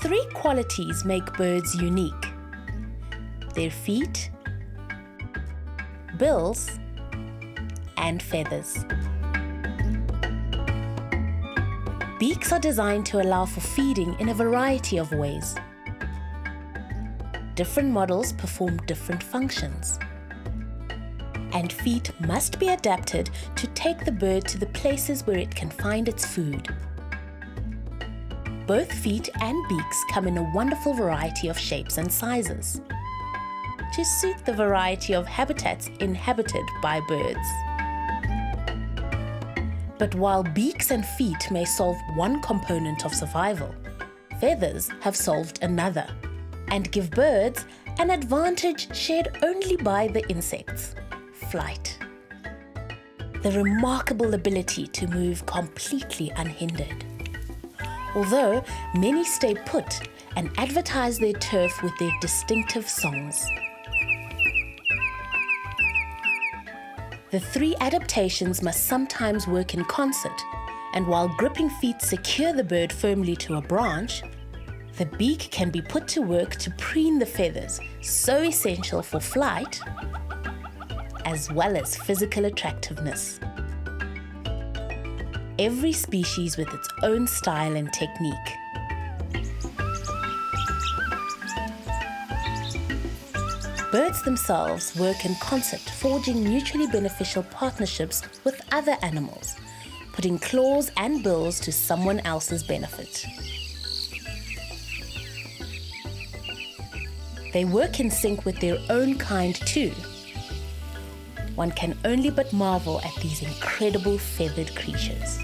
Three qualities make birds unique: their feet, bills, and feathers. Beaks are designed to allow for feeding in a variety of ways. Different models perform different functions, and feet must be adapted to take the bird to the places where it can find its food. Both feet and beaks come in a wonderful variety of shapes and sizes to suit the variety of habitats inhabited by birds. But while beaks and feet may solve one component of survival, feathers have solved another and give birds an advantage shared only by the insects: flight. The remarkable ability to move completely unhindered. Although many stay put and advertise their turf with their distinctive songs. The three adaptations must sometimes work in concert, and while gripping feet secure the bird firmly to a branch, the beak can be put to work to preen the feathers, so essential for flight, as well as physical attractiveness. Every species with its own style and technique. Birds themselves work in concert, forging mutually beneficial partnerships with other animals, putting claws and bills to someone else's benefit. They work in sync with their own kind too. One can only but marvel at these incredible feathered creatures.